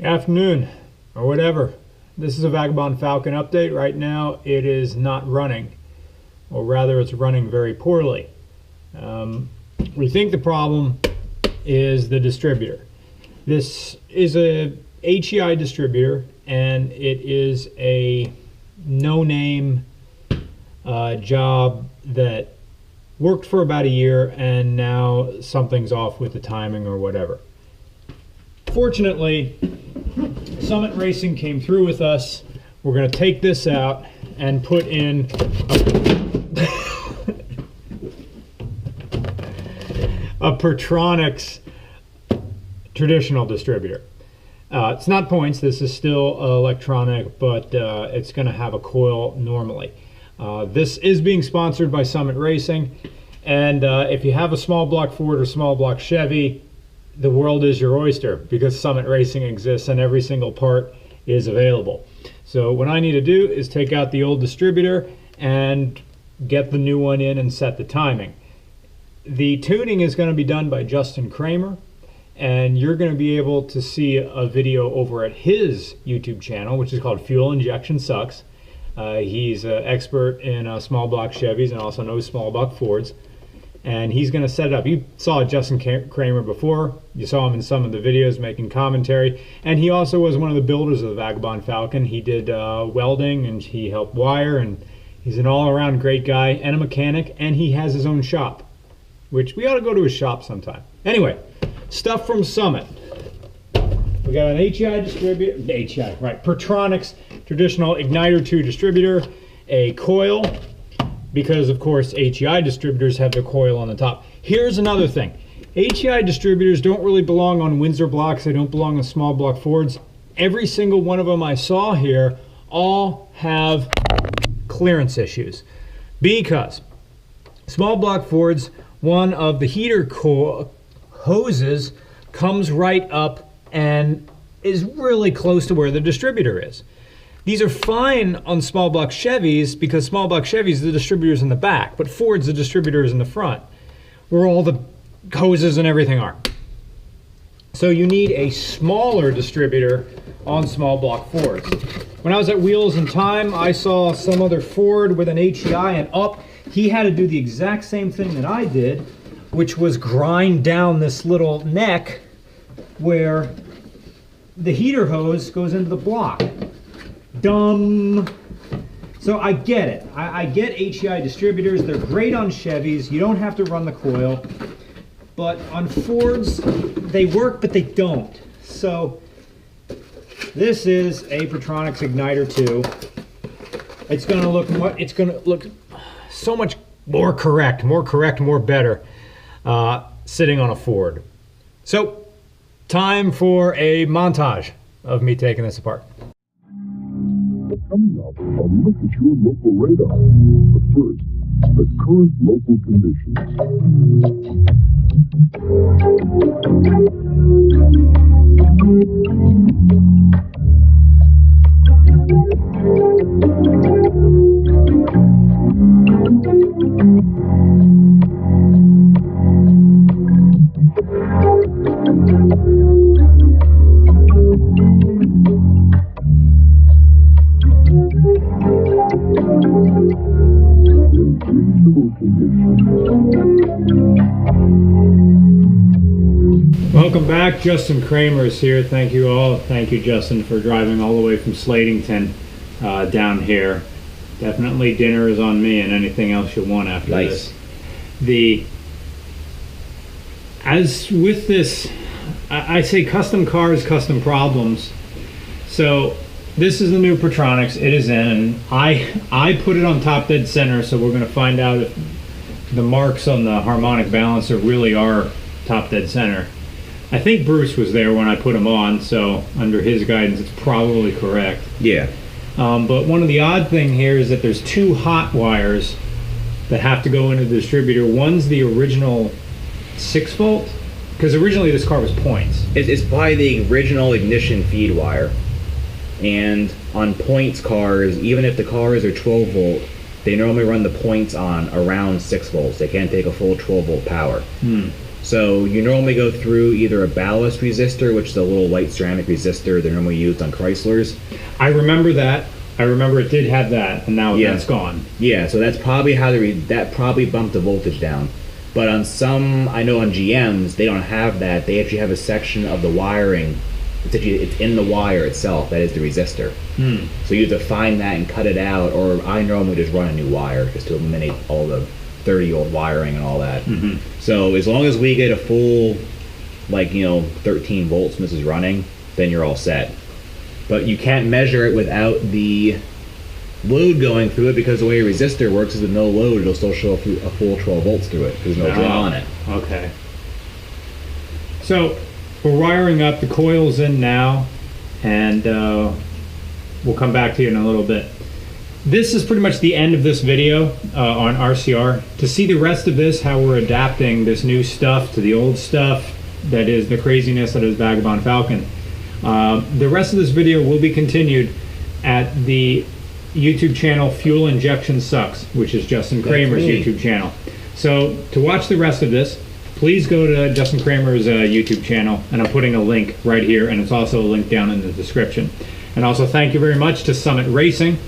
Afternoon, or whatever. This is a Vagabon Falcon update. Right now it is not running, or rather it's running very poorly. We think the problem is the distributor. This is a HEI distributor, and it is a no-name job that worked for about a year, and now something's off with the timing or whatever. Fortunately, Summit Racing came through with us. We're going to take this out and put in a Pertronix traditional distributor. It's not points, this is still electronic, but it's going to have a coil normally. This is being sponsored by Summit Racing, and if you have a small block Ford or small block Chevy, the world is your oyster, because Summit Racing exists and every single part is available. So what I need to do is take out the old distributor and get the new one in and set the timing. The tuning is going to be done by Justin Kramer, and you're going to be able to see a video over at his YouTube channel, which is called Fuel Injection Sucks. He's an expert in small block Chevys and also knows small block Fords. And he's going to set it up. You saw Justin Kramer before. You saw him in some of the videos making commentary. And he also was one of the builders of the Vagabon Falcon. He did welding, and he helped wire, and he's an all-around great guy and a mechanic, and he has his own shop, which we ought to go to his shop sometime. Anyway, stuff from Summit. We got an HEI distributor, Pertronix traditional Igniter 2 distributor, a coil, because of course HEI distributors have their coil on the top. Here's another thing. HEI distributors don't really belong on Windsor blocks. They don't belong on small block Fords. Every single one of them I saw here all have clearance issues, because small block Fords, one of the heater hoses comes right up and is really close to where the distributor is. These are fine on small block Chevys, because small block Chevys, the distributor's in the back, but Ford's, the distributor is in the front, where all the hoses and everything are. So you need a smaller distributor on small block Fords. When I was at Wheels in Time, I saw some other Ford with an HEI, and he had to do the exact same thing that I did, which was grind down this little neck where the heater hose goes into the block. Dumb. So I get it. I get HEI distributors. They're great on Chevys. You don't have to run the coil. But on Fords, they work, but they don't. So this is a Pertronix Igniter 2. It's going to look so much more correct, more better, sitting on a Ford. So time for a montage of me taking this apart. Coming up, a look at your local radar. But first, the current local conditions. Welcome back. Justin Kramer is here. Thank you all. Thank you, Justin, for driving all the way from Slatington down here. Definitely dinner is on me, and anything else you want after this. As with this, I say custom cars, custom problems. So this is the new Pertronix. It is in, and I put it on top dead center, so we're going to find out if the marks on the harmonic balancer really are top dead center. I think Bruce was there when I put him on, so under his guidance it's probably correct. Yeah. But one of the odd thing here is that there's two hot wires that have to go into the distributor. One's the original 6-volt, because originally this car was points. It's probably the original ignition feed wire. And on points cars, even if the cars are 12 volt, they normally run the points on around 6 volts. They can't take a full 12 volt power. So you normally go through either a ballast resistor, which is a little light ceramic resistor they're normally used on Chryslers. I remember that. I remember it did have that, and now Yeah. that's gone. Yeah, so that's probably how that probably bumped the voltage down. But on some, I know on GMs, they don't have that. They actually have a section of the wiring. It's in the wire itself. That is the resistor. So you have to find that and cut it out. Or I normally just run a new wire just to eliminate all the 30-year-old wiring and all that. So as long as we get a full, 13 volts and this is running, then you're all set. But you can't measure it without the load going through it, because the way a resistor works is with no load, it'll still show a full 12 volts through it. There's no draw on it. Okay. So we're wiring up the coils in now, and we'll come back to you in a little bit. This is pretty much the end of this video on RCR. To see the rest of this, how we're adapting this new stuff to the old stuff, that is the craziness that is Vagabon Falcon. The rest of this video will be continued at the YouTube channel Fuel Injection Sucks, which is Justin Kramer's YouTube channel. So to watch the rest of this, please go to Justin Kramer's YouTube channel, and I'm putting a link right here, and it's also a link down in the description. And also thank you very much to Summit Racing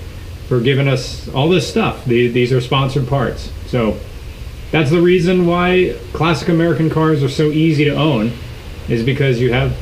for giving us all this stuff. These are sponsored parts. So that's the reason why classic American cars are so easy to own, is because you have